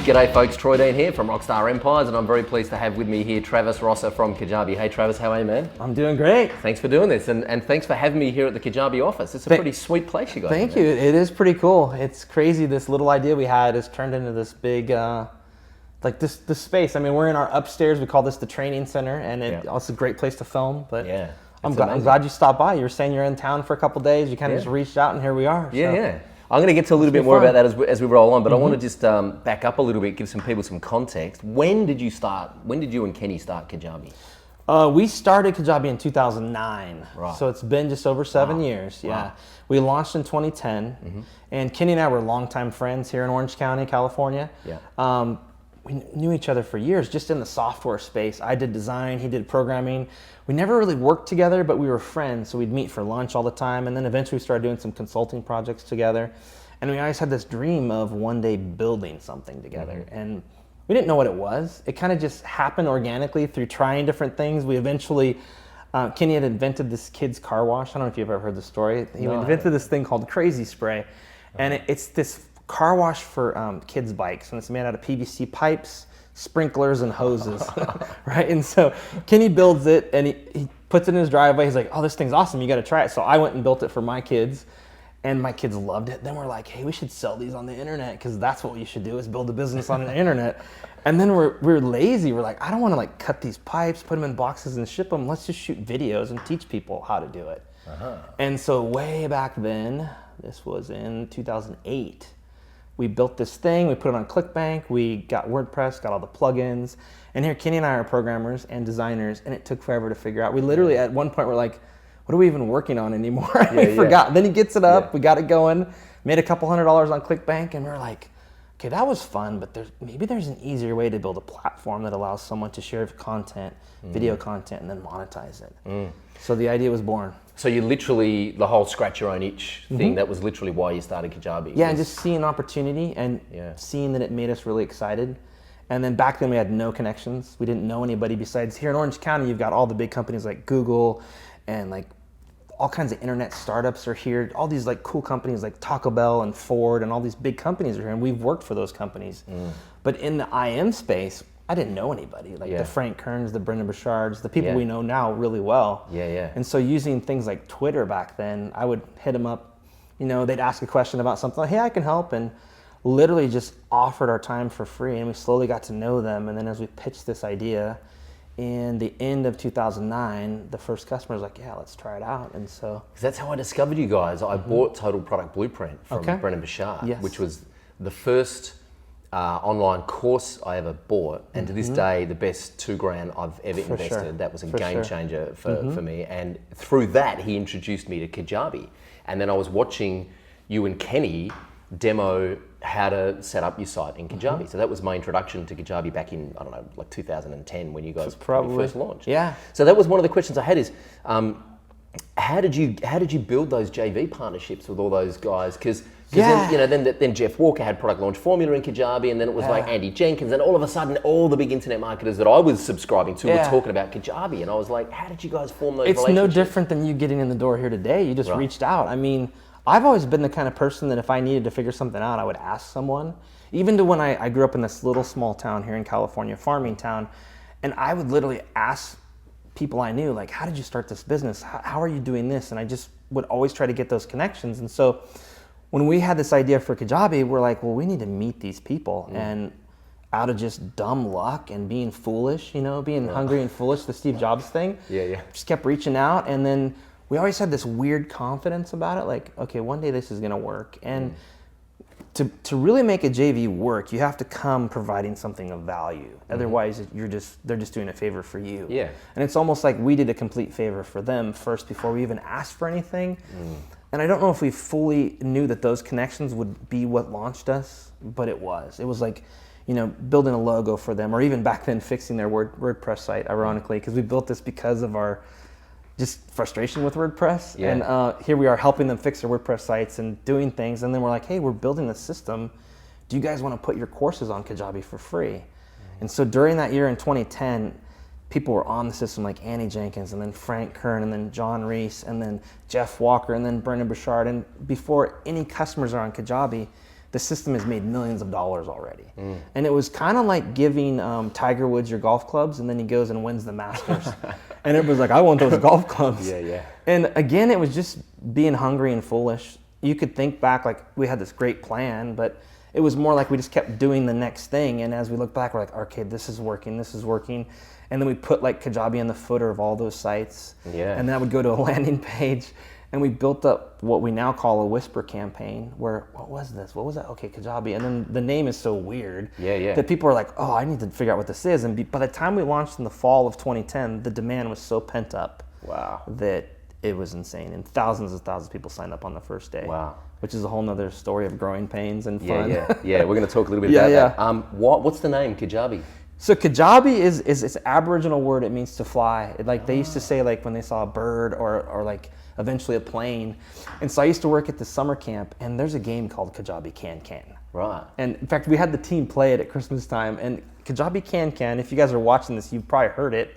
G'day folks, Troy Dean here from Rockstar Empires, and I'm very pleased to have with me here Travis Rosser from Kajabi. Hey Travis, how are you, man? I'm doing great. Thanks for doing this, and thanks for having me here at the Kajabi office. It's a pretty sweet place you guys have. Thank you. It is pretty cool. It's crazy. This little idea we had has turned into this big, like this space. I mean, we're in our upstairs. We call this the training center, and it's a great place to film. But yeah, I'm glad you stopped by. You were saying you're in town for a couple days. You kind of just reached out, and here we are. Yeah. I'm going to get to a little bit more about that as we roll on, but I want to just back up a little bit, give some people some context. When did you and Kenny start Kajabi? We started Kajabi in 2009, so it's been just over 7 years. Yeah, Wow. We launched in 2010, and Kenny and I were longtime friends here in Orange County, California. Yeah. We knew each other for years, just in the software space. I did design, he did programming. We never really worked together, but we were friends, so we'd meet for lunch all the time, and then eventually we started doing some consulting projects together. And we always had this dream of one day building something together. And we didn't know what it was. It kind of just happened organically through trying different things. We eventually, Kenny had invented this kid's car wash. I don't know if you've ever heard the story. He invented this thing called Crazy Spray. And it's this car wash for kids' bikes, and it's made out of PVC pipes, sprinklers, and hoses, right? And so Kenny builds it, and he puts it in his driveway. He's like, oh, this thing's awesome, you gotta try it. So I went and built it for my kids, and my kids loved it. Then we're like, hey, we should sell these on the internet, because that's what you should do, is build a business on the internet. And then we're lazy. We're like, I don't wanna like cut these pipes, put them in boxes and ship them. Let's just shoot videos and teach people how to do it. And so way back then, this was in 2008, we built this thing, we put it on ClickBank, we got WordPress, got all the plugins, and here Kenny and I are programmers and designers, and it took forever to figure out. We literally at one point were like, what are we even working on anymore? We forgot. Then he gets it up, we got it going, made a couple $100 on ClickBank, and we were like, okay, that was fun, but maybe there's an easier way to build a platform that allows someone to share content, video content, and then monetize it. So the idea was born. So you literally, the whole scratch your own itch thing, that was literally why you started Kajabi. Yeah, and just seeing opportunity and seeing that it made us really excited. And then back then we had no connections. We didn't know anybody besides here in Orange County. You've got all the big companies like Google and like all kinds of internet startups are here. All these like cool companies like Taco Bell and Ford and all these big companies are here, and we've worked for those companies. But in the IM space, I didn't know anybody, like the Frank Kerns, the Brendan Burchards, the people we know now really well. And so using things like Twitter back then, I would hit them up, you know, they'd ask a question about something, like, hey, I can help, and literally just offered our time for free, and we slowly got to know them. And then as we pitched this idea in the end of 2009, the first customer was like, yeah, let's try it out. And so, 'cause that's how I discovered you guys. I bought Total Product Blueprint from Brendan Burchard, which was the first online course I ever bought, and to this day, the best $2,000 I've ever invested. That was a game changer for me. And through that, he introduced me to Kajabi. And then I was watching you and Kenny demo how to set up your site in Kajabi. So that was my introduction to Kajabi back in, I don't know, like 2010 when you guys probably first launched. So that was one of the questions I had is, how did you build those JV partnerships with all those guys? Because then, you know, then Jeff Walker had Product Launch Formula in Kajabi, and then it was like Andy Jenkins, and all of a sudden, all the big internet marketers that I was subscribing to were talking about Kajabi, and I was like, how did you guys form those relationships? It's no different than you getting in the door here today. You just reached out. I mean, I've always been the kind of person that if I needed to figure something out, I would ask someone. Even to when I grew up in this little small town here in California, farming town, and I would literally ask people I knew, like, how did you start this business? How are you doing this? And I just would always try to get those connections. And so when we had this idea for Kajabi, we're like, well, we need to meet these people. And out of just dumb luck and being foolish, you know, being hungry and foolish, the Steve Jobs thing, just kept reaching out. And then we always had this weird confidence about it, like, okay, one day this is gonna work. And to really make a JV work, you have to come providing something of value. Otherwise, they're just doing a favor for you. And it's almost like we did a complete favor for them first before we even asked for anything. And I don't know if we fully knew that those connections would be what launched us, but it was. It was like, you know, building a logo for them, or even back then fixing their WordPress site, ironically, because we built this because of our just frustration with WordPress. And here we are helping them fix their WordPress sites and doing things. And then we're like, hey, we're building this system. Do you guys want to put your courses on Kajabi for free? And so during that year in 2010, people were on the system like Annie Jenkins, and then Frank Kern, and then John Reese, and then Jeff Walker, and then Brendan Burchard. And before any customers are on Kajabi, the system has made millions of dollars already. And it was kind of like giving Tiger Woods your golf clubs, and then he goes and wins the Masters. And it was like, I want those golf clubs. Yeah. And again, it was just being hungry and foolish. You could think back like we had this great plan, but it was more like we just kept doing the next thing. And as we look back, we're like, okay, this is working. And then we put like Kajabi in the footer of all those sites. Yeah. And that would go to a landing page. And we built up what we now call a whisper campaign where, what was this? What was that? Okay, Kajabi. And then the name is so weird that people are like, oh, I need to figure out what this is. And by the time we launched in the fall of 2010, the demand was so pent up that it was insane. And thousands and thousands of people signed up on the first day. Wow. Which is a whole nother story of growing pains and fun. Yeah, we're going to talk a little bit about that. What's the name, Kajabi? So Kajabi is it's an Aboriginal word. It means to fly. Like they used to say like when they saw a bird or like eventually a plane. And so I used to work at the summer camp, and there's a game called Kajabi Can. Right. And in fact, we had the team play it at Christmas time. And Kajabi Can, if you guys are watching this, you've probably heard it.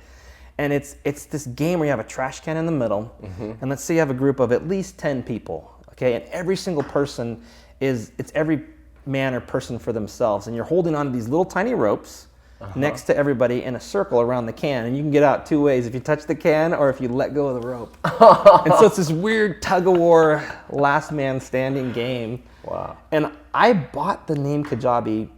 And it's this game where you have a trash can in the middle, and let's say you have a group of at least 10 people, okay? And every single person it's every man or person for themselves, and you're holding onto these little tiny ropes next to everybody in a circle around the can, and you can get out two ways: if you touch the can or if you let go of the rope. And so it's this weird tug-of-war, last man standing game. Wow. And I bought the name Kajabi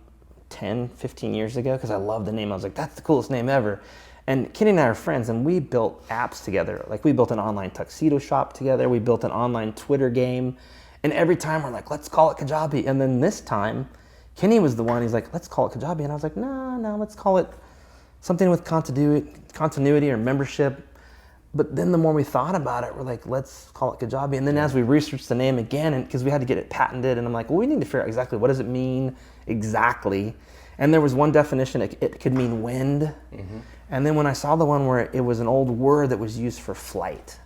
10, 15 years ago because I love the name. I was like, that's the coolest name ever. And Kenny and I are friends, and we built apps together. Like we built an online tuxedo shop together. We built an online Twitter game. And every time we're like, let's call it Kajabi. And then this time, Kenny was the one, he's like, let's call it Kajabi. And I was like, no, let's call it something with continuity or membership. But then the more we thought about it, we're like, let's call it Kajabi. And then as we researched the name again, and because we had to get it patented, and I'm like, well, we need to figure out exactly what does it mean exactly. And there was one definition, it could mean wind. And then when I saw the one where it was an old word that was used for flight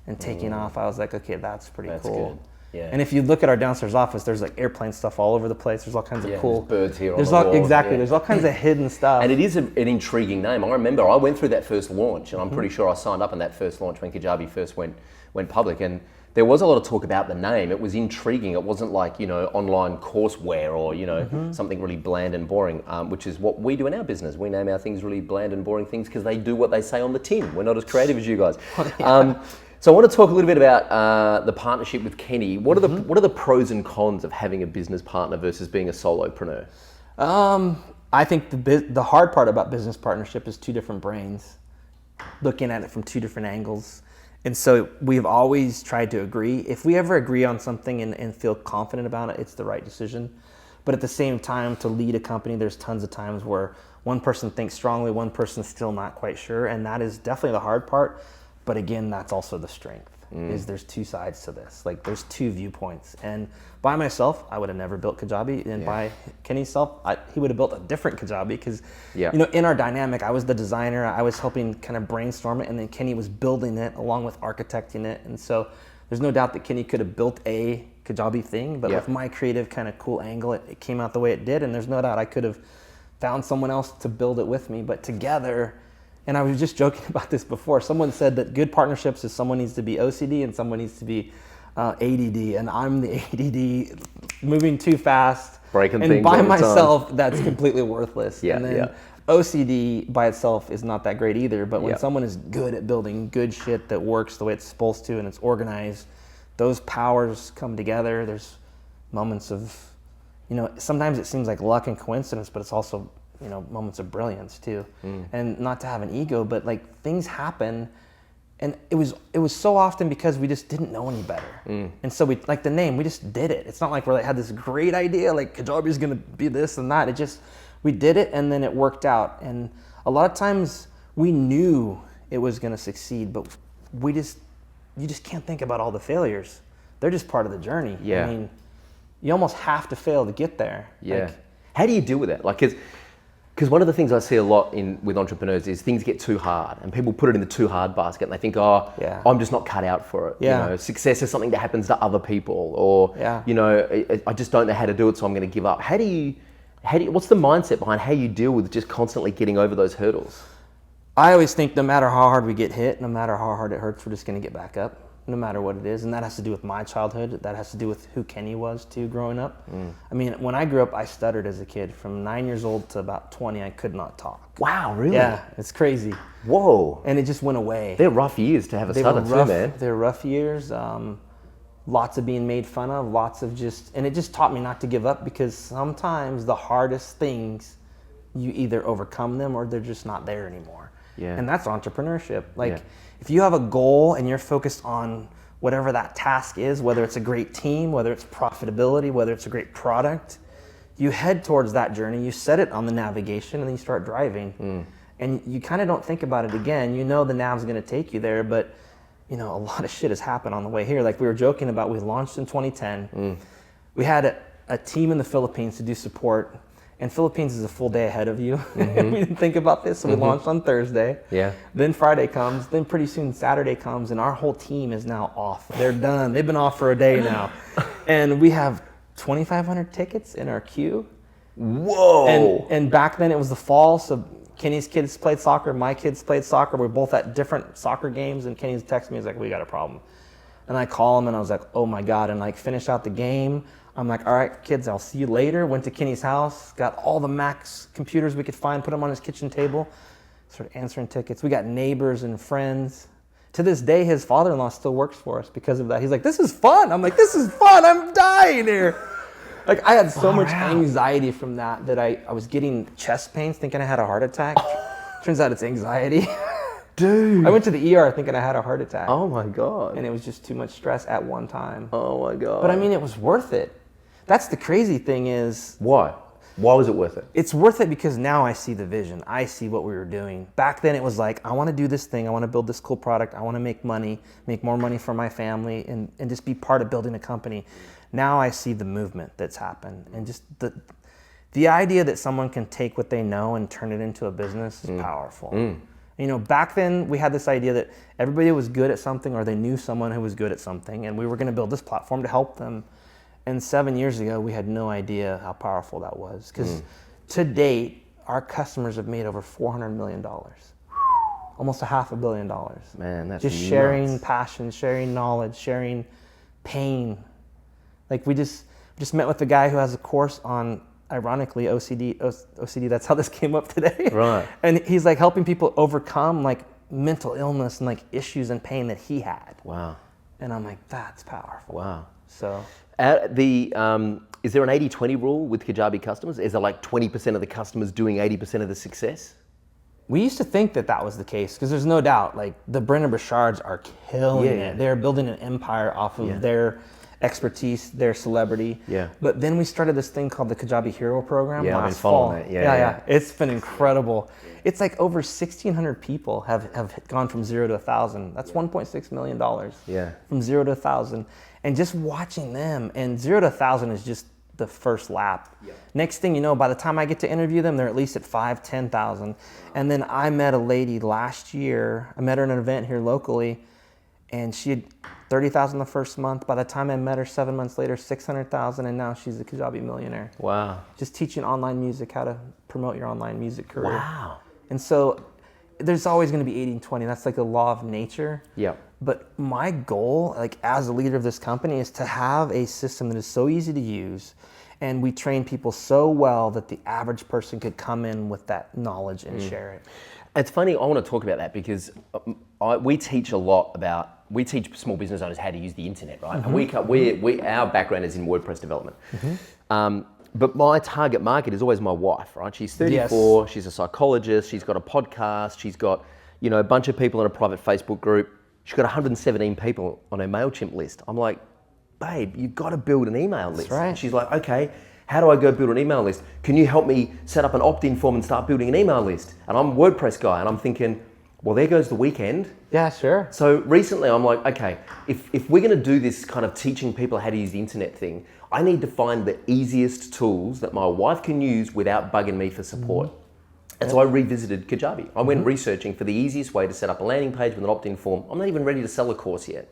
and taking off, I was like, okay, that's pretty cool. Good. Yeah. And if you look at our downstairs office, there's like airplane stuff all over the place. There's all kinds of cool birds here. There's on the wall. Exactly. There's all kinds of hidden stuff. And it is an intriguing name. I remember I went through that first launch, and I'm pretty sure I signed up in that first launch when Kajabi first went public. And there was a lot of talk about the name. It was intriguing. It wasn't like, online courseware or, something really bland and boring, which is what we do in our business. We name our things really bland and boring things because they do what they say on the tin. We're not as creative as you guys. So I want to talk a little bit about the partnership with Kenny. What are the pros and cons of having a business partner versus being a solopreneur? I think the hard part about business partnership is two different brains looking at it from two different angles. And so we've always tried to agree. If we ever agree on something and feel confident about it, it's the right decision. But at the same time, to lead a company, there's tons of times where one person thinks strongly, one person's still not quite sure. And that is definitely the hard part. But again, that's also the strength, is there's two sides to this. Like there's two viewpoints. And by myself, I would have never built Kajabi. And by Kenny's self, he would have built a different Kajabi because, in our dynamic, I was the designer. I was helping kind of brainstorm it. And then Kenny was building it along with architecting it. And so there's no doubt that Kenny could have built a Kajabi thing. But with my creative kind of cool angle, it came out the way it did. And there's no doubt I could have found someone else to build it with me. But together... And I was just joking about this before. Someone said that good partnerships is someone needs to be OCD and someone needs to be ADD. And I'm the ADD, moving too fast. Breaking and things by all the myself, time. That's completely worthless. And then OCD by itself is not that great either. But when someone is good at building good shit that works the way it's supposed to and it's organized, those powers come together. There's moments of, sometimes it seems like luck and coincidence, but it's also moments of brilliance too. And not to have an ego, but like things happen, and it was so often because we just didn't know any better. And so we, like the name, we just did it. It's not like we had this great idea, like Kajabi is gonna be this and that. We did it, and then it worked out. And a lot of times we knew it was gonna succeed, but you just can't think about all the failures. They're just part of the journey. I mean, you almost have to fail to get there. How do you deal with that? Because one of the things I see a lot with entrepreneurs is things get too hard, and people put it in the too hard basket, and they think, I'm just not cut out for it. Success is something that happens to other people, or I just don't know how to do it, so I'm going to give up. What's the mindset behind how you deal with just constantly getting over those hurdles? I always think no matter how hard we get hit, no matter how hard it hurts, we're just going to get back up. no matter what it is. And that has to do with my childhood. That has to do with who Kenny was too growing up. I mean, when I grew up, I stuttered as a kid. From 9 years old to about 20, I could not talk. Wow, really? Yeah, it's crazy. Whoa. And it just went away. They're rough years to have a stutter too, man. They're rough years. Lots of being made fun of, and it just taught me not to give up, because sometimes the hardest things, you either overcome them or they're just not there anymore. Yeah. And that's entrepreneurship. Like, if you have a goal and you're focused on whatever that task is, whether it's a great team, whether it's profitability, whether it's a great product, you head towards that journey, you set it on the navigation, and then you start driving. And you kind of don't think about it again. You know the nav's going to take you there, but a lot of shit has happened on the way here. Like we were joking about, we launched in 2010. We had a team in the Philippines to do support, and Philippines is a full day ahead of you. We didn't think about this, so we launched on Thursday. Yeah. Then Friday comes, then pretty soon Saturday comes, and our whole team is now off. They're done. They've been off for a day now. And we have 2,500 tickets in our queue. Whoa. And back then it was the fall, so Kenny's kids played soccer, my kids played soccer. We're both at different soccer games, and Kenny's texted me, he's like, we got a problem. And I call him, and I was like, oh my God, and like finish out the game. I'm like, all right, kids, I'll see you later. Went to Kenny's house, got all the Macs computers we could find, put them on his kitchen table, started answering tickets. We got neighbors and friends. To this day, his father-in-law still works for us because of that. He's like, this is fun. I'm like, this is fun. I'm dying here. Like, I had so much anxiety from that I was getting chest pains thinking I had a heart attack. Turns out it's anxiety. Dude. I went to the ER thinking I had a heart attack. Oh my God. And it was just too much stress at one time. Oh my God. But I mean, it was worth it. That's the crazy thing is... Why? Why was it worth it? It's worth it because now I see the vision. I see what we were doing. Back then it was like, I want to do this thing. I want to build this cool product. I want to make money, make more money for my family, and just be part of building a company. Now I see the movement that's happened, and just the idea that someone can take what they know and turn it into a business is powerful. Back then we had this idea that everybody was good at something, or they knew someone who was good at something, and we were going to build this platform to help them. And 7 years ago, we had no idea how powerful that was. Because to date, our customers have made over $400 million. Almost $500 million. Man, that's just nuts. Sharing passion, sharing knowledge, sharing pain. Like we just met with a guy who has a course on, ironically, OCD. That's how this came up today. Right. And he's like helping people overcome like mental illness and like issues and pain that he had. Wow. And I'm like, that's powerful. Wow. So... is there an 80-20 rule with Kajabi customers? Is there like 20% of the customers doing 80% of the success? We used to think that was the case, because there's no doubt, like the Brendan Burchards are killing it. They're building an empire off of their expertise, their celebrity. Yeah. But then we started this thing called the Kajabi Hero Program last I've been following fall. that. Yeah. It's been incredible. It's like over 1,600 people have gone from 0 to 1,000. That's $1.6 million. Yeah. From 0 to 1,000. And just watching them, and 0 to 1,000 is just the first lap. Yeah. Next thing you know, by the time I get to interview them, they're at least at 5,000, 10,000. And then I met a lady last year. I met her at an event here locally, and she had 30,000 the first month. By the time I met her 7 months later, 600,000, and now she's a Kajabi millionaire. Wow. Just teaching online music, how to promote your online music career. Wow. And so there's always going to be 80-20. That's like a law of nature. Yeah. But my goal, like as a leader of this company, is to have a system that is so easy to use, and we train people so well that the average person could come in with that knowledge and share it. It's funny, I want to talk about that because we teach small business owners how to use the internet, right? And our background is in WordPress development. But my target market is always my wife, right? She's 34, she's a psychologist, she's got a podcast, she's got, a bunch of people in a private Facebook group. She's got 117 people on her MailChimp list. I'm like, babe, you've got to build an email list. That's right. And she's like, okay, how do I go build an email list? Can you help me set up an opt-in form and start building an email list? And I'm a WordPress guy, and I'm thinking, well, there goes the weekend. Yeah, sure. So recently I'm like, okay, if we're going to do this kind of teaching people how to use the internet thing, I need to find the easiest tools that my wife can use without bugging me for support. And so I revisited Kajabi. I went researching for the easiest way to set up a landing page with an opt-in form. I'm not even ready to sell a course yet.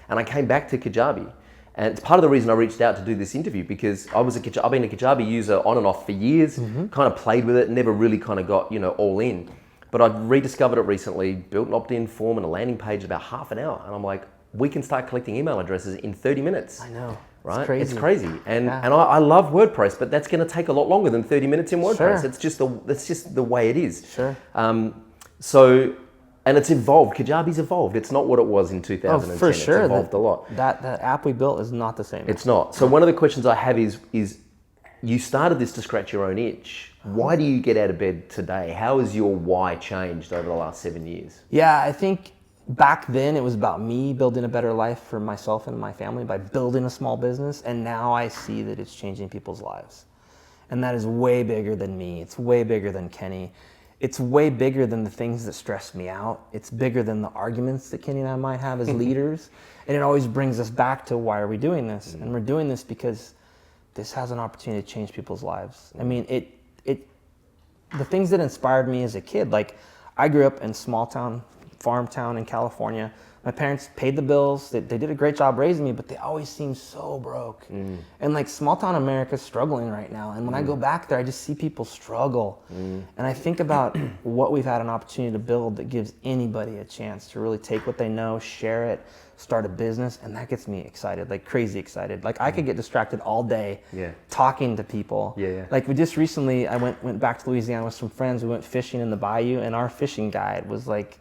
And I came back to Kajabi. And it's part of the reason I reached out to do this interview, because I've been a Kajabi user on and off for years, kind of played with it, never really kind of got, all in. But I've rediscovered it recently, built an opt-in form and a landing page in about half an hour. And I'm like, we can start collecting email addresses in 30 minutes. I know. Right? It's crazy. And I love WordPress, but that's going to take a lot longer than 30 minutes in WordPress. Sure. That's just the way it is. Sure. And it's evolved. Kajabi's evolved. It's not what it was in 2010. For sure. It's evolved a lot. That app we built is not the same. It's not. So one of the questions I have is you started this to scratch your own itch. Why do you get out of bed today? How has your why changed over the last 7 years? Yeah, I think back then it was about me building a better life for myself and my family by building a small business. And now I see that it's changing people's lives. And that is way bigger than me. It's way bigger than Kenny. It's way bigger than the things that stress me out. It's bigger than the arguments that Kenny and I might have as leaders. And it always brings us back to why are we doing this? And we're doing this because this has an opportunity to change people's lives. I mean, the things that inspired me as a kid, like I grew up in small town, farm town in California. My parents paid the bills. They did a great job raising me, but they always seemed so broke. And like small town America's struggling right now. And when I go back there, I just see people struggle. And I think about what we've had an opportunity to build that gives anybody a chance to really take what they know, share it, start a business. And that gets me excited, like crazy excited. Like I could get distracted all day talking to people. Like we just recently, I went back to Louisiana with some friends. We went fishing in the bayou and our fishing guide was like,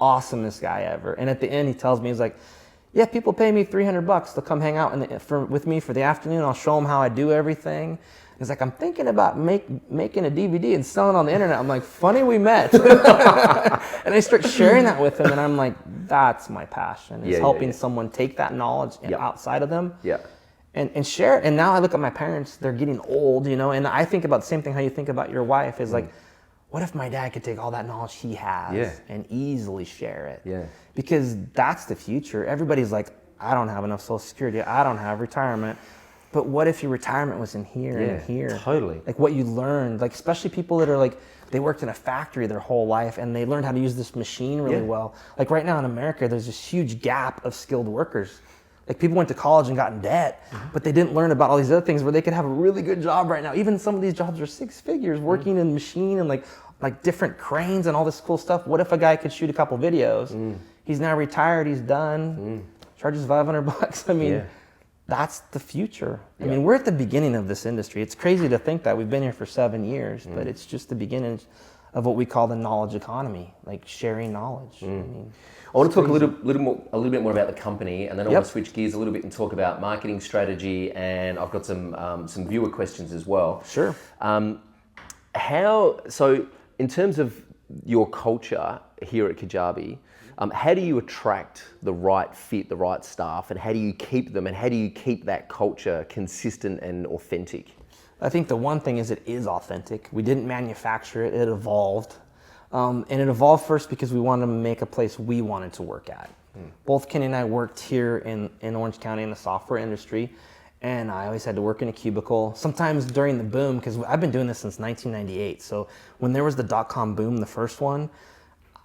awesomest guy ever. And at the end, he tells me, he's like, yeah, people pay me $300 to come hang out with me for the afternoon. I'll show them how I do everything. He's like, I'm thinking about making a DVD and selling it on the internet. I'm like, funny we met. And I start sharing that with him, and I'm like, that's my passion. Is helping someone take that knowledge outside of them and share it. And now I look at my parents, they're getting old, you know, and I think about the same thing how you think about your wife is like, what if my dad could take all that knowledge he has and easily share it? Because that's the future. Everybody's like, I don't have enough Social Security. I don't have retirement. But what if your retirement was in here and here? Totally. Like what you learned, like especially people that are like, they worked in a factory their whole life and they learned how to use this machine really well. Like right now in America, there's this huge gap of skilled workers. Like people went to college and got in debt, but they didn't learn about all these other things where they could have a really good job right now. Even some of these jobs are 6 figures, working in machine and like different cranes and all this cool stuff. What if a guy could shoot a couple videos? He's now retired, he's done, charges $500. I mean, that's the future. I mean, we're at the beginning of this industry. It's crazy to think that we've been here for 7 years, but it's just the beginning of what we call the knowledge economy, like sharing knowledge. I mean, I want to talk a little bit more about the company, and then I want to switch gears a little bit and talk about marketing strategy. And I've got some viewer questions as well. Sure. So in terms of your culture here at Kajabi, how do you attract the right fit, the right staff, and how do you keep them, and how do you keep that culture consistent and authentic? I think the one thing is it is authentic. We didn't manufacture it, it evolved. And it evolved first because we wanted to make a place we wanted to work at. Both Kenny and I worked here in Orange County in the software industry, and I always had to work in a cubicle. Sometimes during the boom, because I've been doing this since 1998, so when there was the dot-com boom, the first one,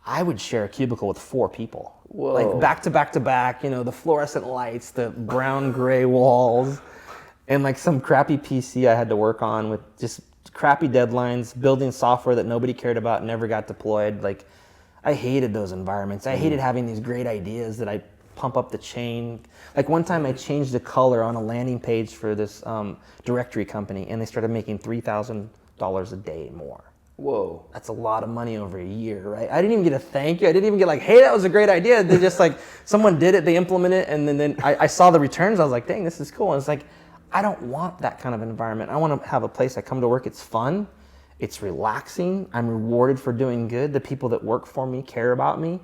I would share a cubicle with 4 people. Whoa. Like back to back to back, you know, the fluorescent lights, the brown gray walls, and like some crappy PC I had to work on with just crappy deadlines, building software that nobody cared about, never got deployed. Like, I hated those environments. I hated having these great ideas that I pump up the chain. Like one time I changed the color on a landing page for this directory company, and they started making $3,000 a day more. Whoa. That's a lot of money over a year, right? I didn't even get a thank you. I didn't even get like, hey, that was a great idea. They just like, someone did it, they implemented it, and then I saw the returns. I was like, dang, this is cool. And it's like, I don't want that kind of environment. I want to have a place I come to work, it's fun, it's relaxing, I'm rewarded for doing good, the people that work for me care about me.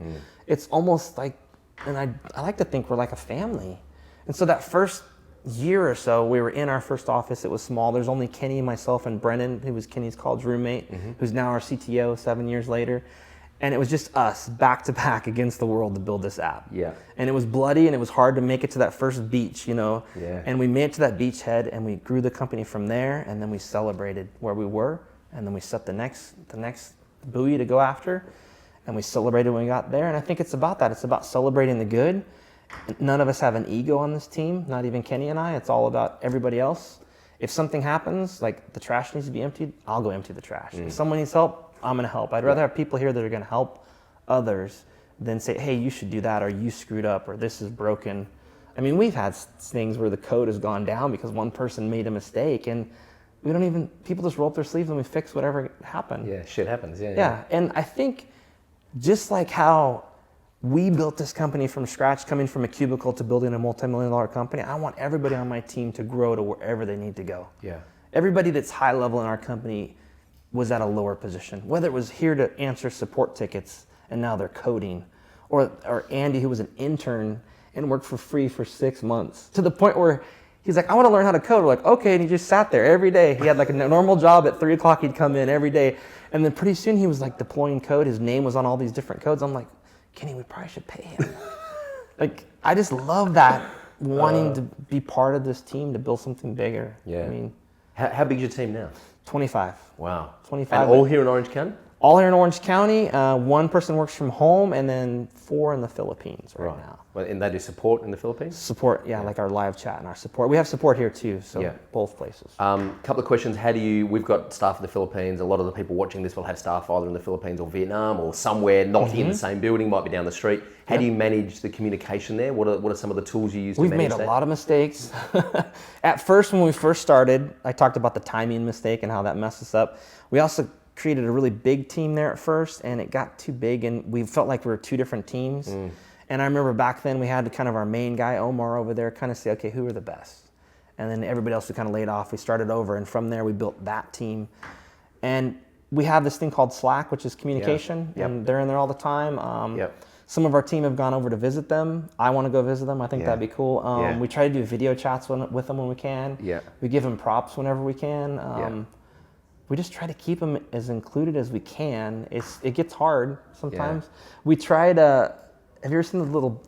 It's almost like, and I like to think we're like a family. And so that first year or so, we were in our first office. It was small. There's only Kenny, myself, and Brennan, who was Kenny's college roommate, who's now our CTO 7 years later. And it was just us back to back against the world to build this app. Yeah. And it was bloody, and it was hard to make it to that first beach, you know. Yeah. And we made it to that beachhead, and we grew the company from there, and then we celebrated where we were, and then we set the next buoy to go after, and we celebrated when we got there. And I think it's about that. It's about celebrating the good. None of us have an ego on this team, not even Kenny and I. It's all about everybody else. If something happens, like the trash needs to be emptied, I'll go empty the trash. If someone needs help, I'm going to help. I'd rather have people here that are going to help others than say, hey, you should do that, or you screwed up, or this is broken. I mean, we've had things where the code has gone down because one person made a mistake, and we don't even, people just roll up their sleeves and we fix whatever happened. Yeah, shit happens, Yeah, and I think just like how we built this company from scratch, coming from a cubicle to building a multi-million-dollar company, I want everybody on my team to grow to wherever they need to go. Yeah. Everybody that's high level in our company was at a lower position, whether it was here to answer support tickets and now they're coding, or Andy, who was an intern and worked for free for 6 months, to the point where he's like, I want to learn how to code. We're like, okay, and he just sat there every day. He had like a normal job at 3 o'clock, he'd come in every day, and then pretty soon he was like deploying code. His name was on all these different codes. I'm like, Kenny, we probably should pay him. Like, I just love that, wanting to be part of this team to build something bigger. Yeah. I mean, how big is your team now? 25. Wow. 25. And all here in Orange County? All here in Orange County. One person works from home, and then 4 in the Philippines right now. Well, and they do support in the Philippines? Support, yeah, like our live chat and our support. We have support here too, so both places. Couple of questions. We've got staff in the Philippines. A lot of the people watching this will have staff either in the Philippines or Vietnam or somewhere not in the same building, might be down the street. How do you manage the communication there? What are some of the tools you use to manage that? We've made a lot of mistakes. At first, when we first started, I talked about the timing mistake and how that messed us up. We also created a really big team there at first, and it got too big, and we felt like we were 2 different teams. And I remember back then we had kind of our main guy, Omar, over there kind of say, okay, who are the best? And then everybody else we kind of laid off. We started over, and from there we built that team. And we have this thing called Slack, which is communication, and they're in there all the time. Some of our team have gone over to visit them. I want to go visit them. I think that'd be cool. We try to do video chats with them when we can. We give them props whenever we can. We just try to keep them as included as we can. It gets hard sometimes. We try to, have you ever seen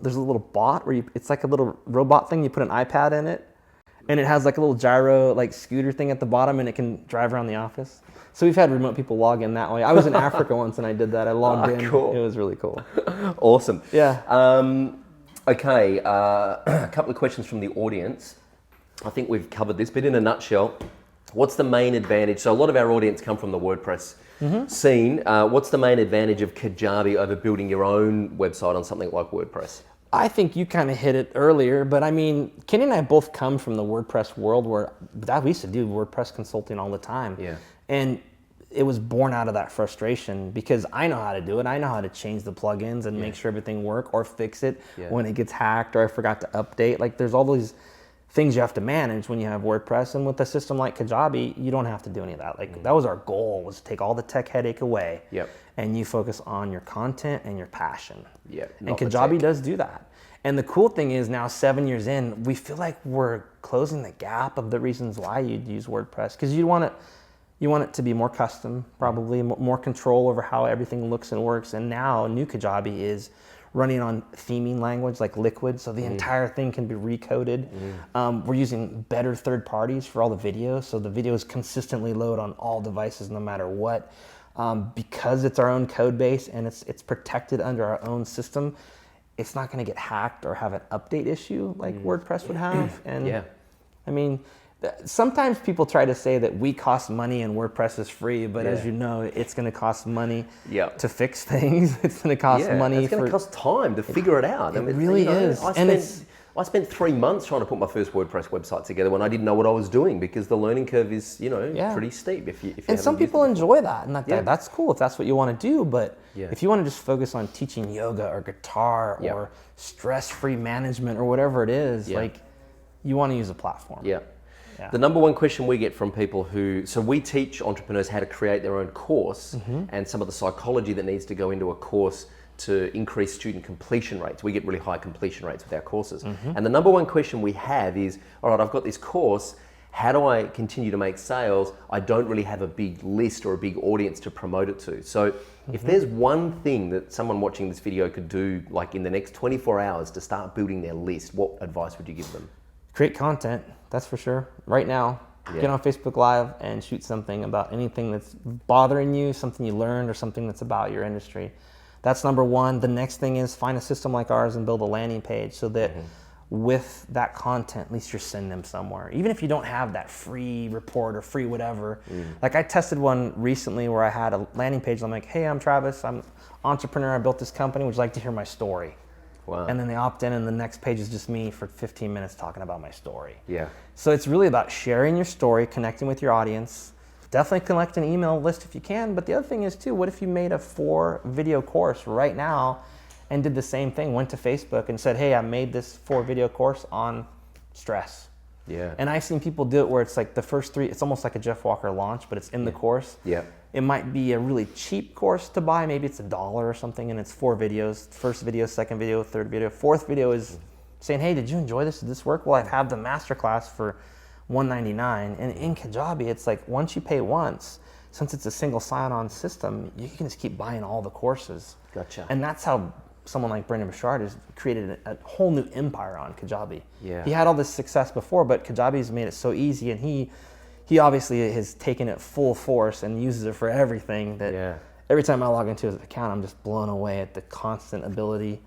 there's a little bot where it's like a little robot thing, you put an iPad in it, and it has like a little gyro like scooter thing at the bottom, and it can drive around the office. So we've had remote people log in that way. I was in Africa once and I did that. I logged in. Cool. It was really cool. Awesome. Yeah. Okay, a couple of questions from the audience. I think we've covered this, but in a nutshell, what's the main advantage? So a lot of our audience come from the WordPress scene. What's the main advantage of Kajabi over building your own website on something like WordPress? I think you kind of hit it earlier, but I mean, Kenny and I both come from the WordPress world where we used to do WordPress consulting all the time. Yeah. And it was born out of that frustration because I know how to do it. I know how to change the plugins and make sure everything works or fix it when it gets hacked or I forgot to update. Like there's all these things you have to manage when you have WordPress, and with a system like Kajabi, you don't have to do any of that. Like that was our goal, was to take all the tech headache away, and you focus on your content and your passion. And Kajabi does do that. And the cool thing is now 7 years in, we feel like we're closing the gap of the reasons why you'd use WordPress, because you want it to be more custom, probably more control over how everything looks and works. And now new Kajabi is running on theming language like Liquid, so the entire thing can be recoded. We're using better third parties for all the videos, so the videos consistently load on all devices no matter what. Because it's our own code base and it's protected under our own system, it's not going to get hacked or have an update issue like WordPress would have. And I mean, sometimes people try to say that we cost money and WordPress is free, but as you know, it's going to cost money to fix things. It's going to cost money. It's going to cost time to figure it out. It really is. I spent 3 months trying to put my first WordPress website together when I didn't know what I was doing, because the learning curve is, pretty steep. If you and some people enjoy that, and that's cool if that's what you want to do. But if you want to just focus on teaching yoga or guitar or stress-free management or whatever it is, like you want to use a platform. The number one question we get from people so we teach entrepreneurs how to create their own course and some of the psychology that needs to go into a course to increase student completion rates. We get really high completion rates with our courses. And the number one question we have is, all right, I've got this course, how do I continue to make sales? I don't really have a big list or a big audience to promote it to. So if there's one thing that someone watching this video could do, like in the next 24 hours to start building their list, what advice would you give them? Create content, that's for sure. Right now, get on Facebook Live and shoot something about anything that's bothering you, something you learned, or something that's about your industry. That's number one. The next thing is find a system like ours and build a landing page so that with that content, at least you're sending them somewhere. Even if you don't have that free report or free whatever. Like I tested one recently where I had a landing page. I'm like, hey, I'm Travis. I'm an entrepreneur. I built this company. Would you like to hear my story? Wow. And then they opt in, and the next page is just me for 15 minutes talking about my story. Yeah. So it's really about sharing your story, connecting with your audience. Definitely collect an email list if you can. But the other thing is too, what if you made a 4-video course right now and did the same thing, went to Facebook and said, hey, I made this 4-video course on stress. Yeah. And I've seen people do it where it's like the first 3, it's almost like a Jeff Walker launch, but it's in the course. Yeah. It might be a really cheap course to buy. Maybe it's $1 or something, and it's 4 videos. First video, second video, third video. Fourth video is saying, hey, did you enjoy this? Did this work? Well, I have the masterclass for $199. And in Kajabi, it's like once you pay once, since it's a single sign-on system, you can just keep buying all the courses. Gotcha. And that's how someone like Brendon Burchard has created a whole new empire on Kajabi. Yeah. He had all this success before, but Kajabi's made it so easy, and he obviously has taken it full force and uses it for everything. That every time I log into his account, I'm just blown away at the constant ability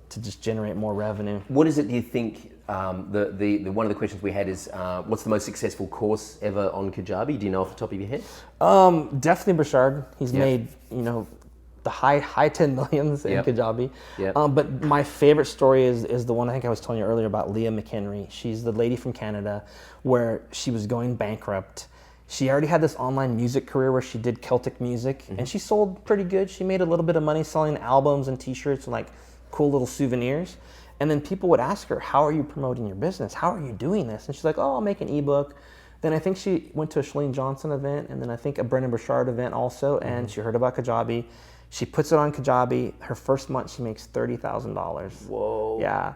to just generate more revenue. What is it do you think, the one of the questions we had is, what's the most successful course ever on Kajabi? Do you know off the top of your head? Definitely Burchard. He's made, the high 10 millions in Kajabi. But my favorite story is the one I think I was telling you earlier about Leah McHenry. She's the lady from Canada where she was going bankrupt. She already had this online music career where she did Celtic music, and she sold pretty good. She made a little bit of money selling albums and t-shirts and like cool little souvenirs. And then people would ask her, how are you promoting your business? How are you doing this? And she's like, oh, I'll make an ebook. Then I think she went to a Chalene Johnson event, and then I think a Brendon Burchard event also, and she heard about Kajabi. She puts it on Kajabi. Her first month, she makes $30,000. Whoa. Yeah.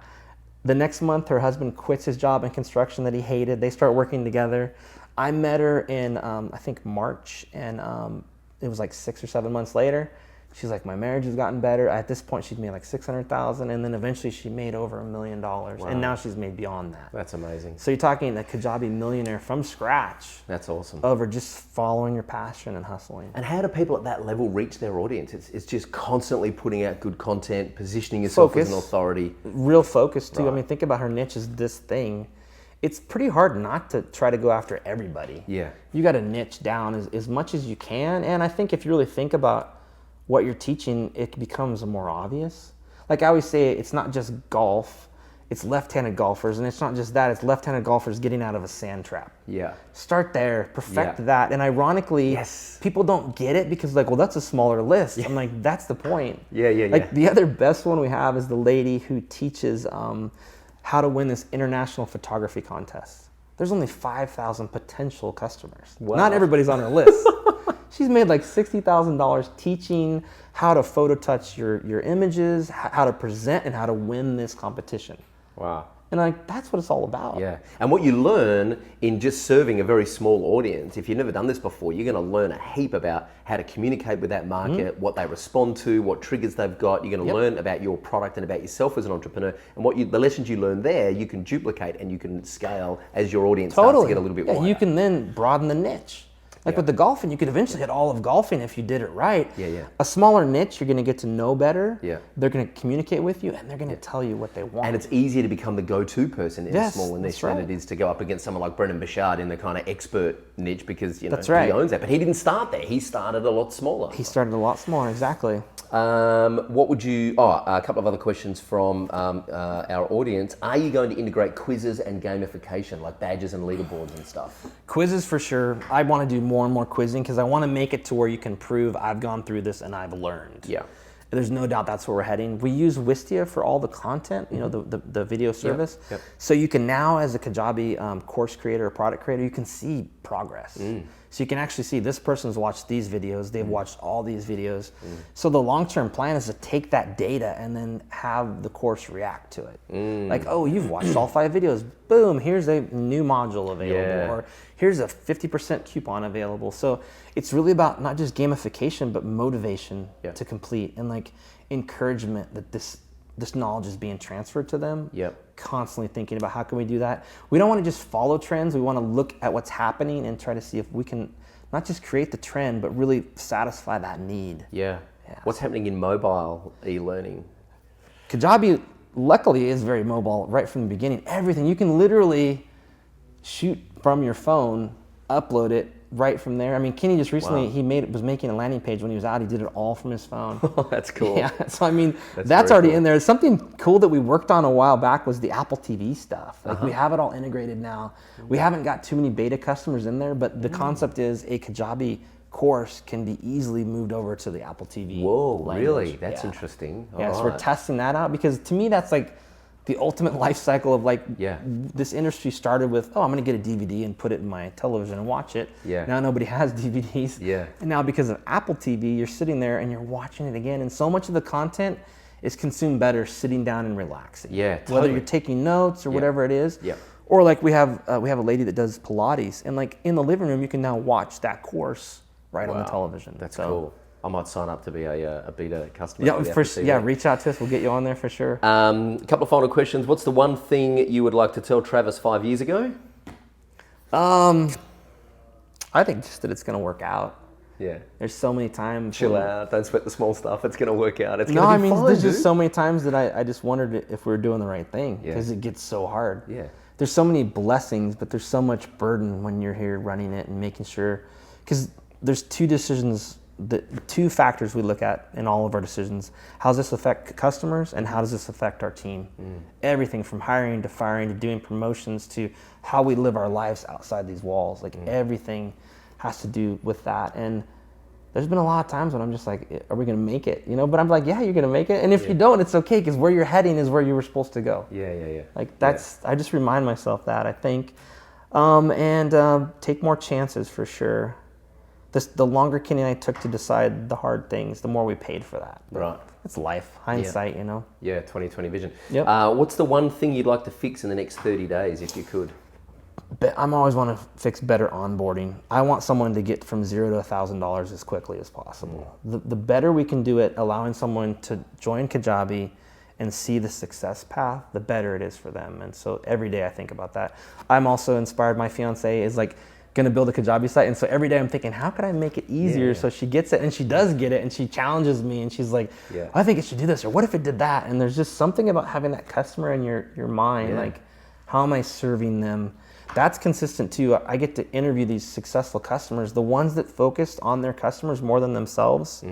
The next month, her husband quits his job in construction that he hated. They start working together. I met her in, I think, March, and it was like 6 or 7 months later. She's like, my marriage has gotten better. At this point, she'd made like $600,000, and then eventually she made over $1 million. Wow. And now she's made beyond that. That's amazing. So you're talking a Kajabi millionaire from scratch. That's awesome. Over just following your passion and hustling. And how do people at that level reach their audience? It's just constantly putting out good content, positioning yourself as an authority. Real focus too. Right. I mean, think about her niche is this thing. It's pretty hard not to try to go after everybody. Yeah. You got to niche down as much as you can. And I think if you really think about what you're teaching, it becomes more obvious. Like I always say, it's not just golf, it's left-handed golfers, and it's not just that, it's left-handed golfers getting out of a sand trap. Yeah. Start there, perfect that. And ironically, people don't get it because like, well, that's a smaller list. I'm like, that's the point. Like the other best one we have is the lady who teaches how to win this international photography contest. There's only 5,000 potential customers. Wow. Not everybody's on her list. She's made like $60,000 teaching how to photo touch your images, how to present, and how to win this competition. Wow. And like, that's what it's all about. Yeah. And what you learn in just serving a very small audience, if you've never done this before, you're going to learn a heap about how to communicate with that market, what they respond to, what triggers they've got. You're going to learn about your product and about yourself as an entrepreneur. And the lessons you learn there, you can duplicate and you can scale as your audience starts to get a little bit wider. You can then broaden the niche. Like with the golfing, you could eventually hit all of golfing if you did it right. A smaller niche, you're going to get to know better. They're going to communicate with you, and they're going to tell you what they want. And it's easier to become the go-to person in a smaller niche than it is to go up against someone like Brendon Burchard in the kind of expert niche because he owns that. But he didn't start there. He started a lot smaller. He started a lot smaller, exactly. What would you? A couple of other questions from our audience. Are you going to integrate quizzes and gamification, like badges and leaderboards and stuff? Quizzes for sure. I want to do more and more quizzing because I want to make it to where you can prove I've gone through this and I've learned. Yeah. There's no doubt that's where we're heading. We use Wistia for all the content, the video service. So you can now, as a Kajabi course creator or product creator, you can see progress. So you can actually see this person's watched these videos, they've watched all these videos. So the long-term plan is to take that data and then have the course react to it. Like, oh, you've watched all 5 videos. Boom, here's a new module available. Or here's a 50% coupon available. So it's really about not just gamification, but motivation to complete and like encouragement that this knowledge is being transferred to them. Constantly thinking about how can we do that. We don't want to just follow trends. We want to look at what's happening and try to see if we can not just create the trend, but really satisfy that need. What's happening in mobile e-learning? Kajabi luckily it's very mobile right from the beginning. Everything, you can literally shoot from your phone, upload it right from there. I mean, Kenny just recently, was making a landing page when he was out. He did it all from his phone. That's cool. Yeah, so I mean, that's already cool. in there. Something cool that we worked on a while back was the Apple TV stuff. Like we have it all integrated now. We haven't got too many beta customers in there, but the concept is a Kajabi course can be easily moved over to the Apple TV. Whoa, language. Really? That's interesting. Yeah, so we're testing that out because to me that's like the ultimate life cycle of like this industry started with, oh, I'm going to get a DVD and put it in my television and watch it. Yeah. Now nobody has DVDs. Yeah. And now because of Apple TV, you're sitting there and you're watching it again. And so much of the content is consumed better sitting down and relaxing. Yeah, totally. Whether you're taking notes or whatever it is. Yeah. Or like we have a lady that does Pilates, and like in the living room you can now watch that course right on the television. That's cool. I might sign up to be a beta customer. Reach out to us. We'll get you on there for sure. A couple of final questions. What's the one thing you would like to tell Travis 5 years ago? I think just that it's going to work out. Yeah. There's so many times. Chill out. Don't sweat the small stuff. It's going to work out. It's going to be fine, there's just so many times that I just wondered if we were doing the right thing because it gets so hard. Yeah. There's so many blessings, but there's so much burden when you're here running it and making sure, because there's two factors we look at in all of our decisions. How does this affect customers and how does this affect our team? Everything from hiring to firing to doing promotions to how we live our lives outside these walls. Like everything has to do with that. And there's been a lot of times when I'm just like, are we going to make it? But I'm like, yeah, you're going to make it. And if you don't, it's okay because where you're heading is where you were supposed to go. Yeah. Like I just remind myself that, I think. And take more chances for sure. The longer Kenny and I took to decide the hard things, the more we paid for that. Right. It's life, hindsight, Yeah, 2020 vision. Yep. What's the one thing you'd like to fix in the next 30 days if you could? But I'm always want to fix better onboarding. I want someone to get from $0 to $1,000 as quickly as possible. The better we can do it, allowing someone to join Kajabi and see the success path, the better it is for them. And so every day I think about that. I'm also inspired. My fiance is like going to build a Kajabi site. And so every day I'm thinking, how can I make it easier so she gets it? And she does get it and she challenges me and she's like, I think it should do this, or what if it did that? And there's just something about having that customer in your mind, like how am I serving them? That's consistent too. I get to interview these successful customers, the ones that focused on their customers more than themselves.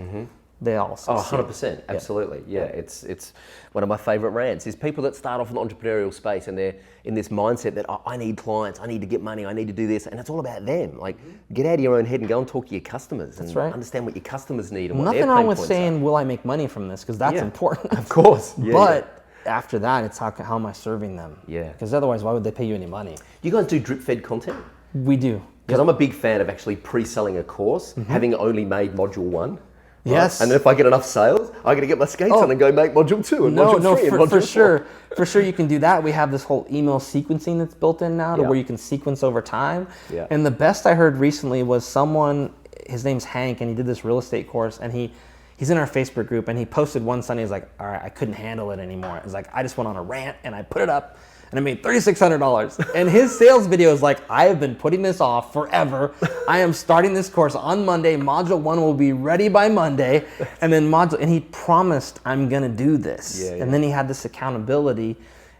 They all succeed. 100%, absolutely. Yeah, it's one of my favorite rants is people that start off in the entrepreneurial space and they're in this mindset that I need clients, I need to get money, I need to do this, and it's all about them. Like, get out of your own head and go and talk to your customers and understand what your customers need and what their pain Nothing wrong points with saying, are. will I make money from this? Because that's important. Of course. But after that, it's how am I serving them? Yeah. Because otherwise, why would they pay you any money? You guys do drip-fed content? We do. Because I'm a big fan of actually pre-selling a course, having only made module 1. Yes. And then if I get enough sales, I got to get my skates on and go make module 2 and module 3 and module 4. For sure. For sure you can do that. We have this whole email sequencing that's built in now to where you can sequence over time. Yeah. And the best I heard recently was someone, his name's Hank, and he did this real estate course, and he's in our Facebook group, and he posted one Sunday, he's like, all right, I couldn't handle it anymore. It's like, I just went on a rant and I put it up and I made $3,600. And his sales video is like, I have been putting this off forever. I am starting this course on Monday. Module 1 will be ready by Monday. And then and he promised, I'm gonna do this. And then he had this accountability.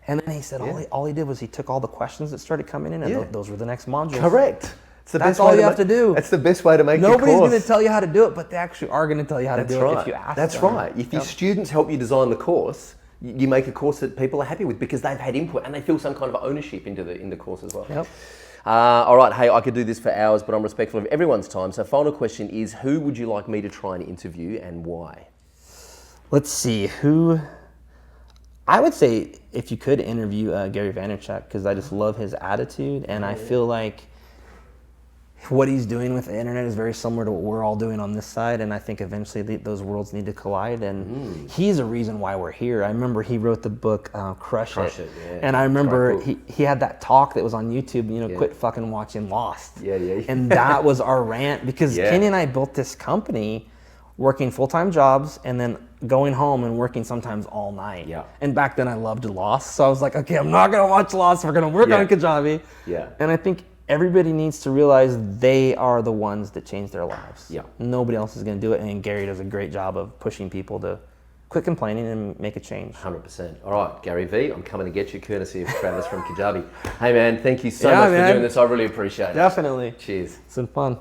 And then he said, all he did was he took all the questions that started coming in, and those were the next modules. Correct. That's all you have to do. That's the best way to make Nobody's your course. going to tell you how to do it, but they actually are going to tell you how to do it if you ask them. That's right. If your students help you design the course, you make a course that people are happy with because they've had input and they feel some kind of ownership in the course as well. Yep. All right. Hey, I could do this for hours, but I'm respectful of everyone's time. So final question is, who would you like me to try and interview and why? Let's see. I would say if you could interview Gary Vaynerchuk, because I just love his attitude, and I feel like what he's doing with the internet is very similar to what we're all doing on this side, and I think eventually those worlds need to collide, and he's a reason why we're here. I remember he wrote the book Crush It. And I remember he had that talk that was on YouTube, quit fucking watching Lost. And that was our rant, because Kenny and I built this company working full-time jobs and then going home and working sometimes all night. And back then I loved Lost, so I was like, okay, I'm not gonna watch Lost, we're gonna work on Kajabi. And I think everybody needs to realize they are the ones that change their lives. Nobody else is going to do it, and Gary does a great job of pushing people to quit complaining and make a change. 100%. All right, Gary V, I'm coming to get you, courtesy of Travis from Kajabi. Hey man, thank you so much for doing this. I really appreciate it. Definitely. Cheers. It's been fun.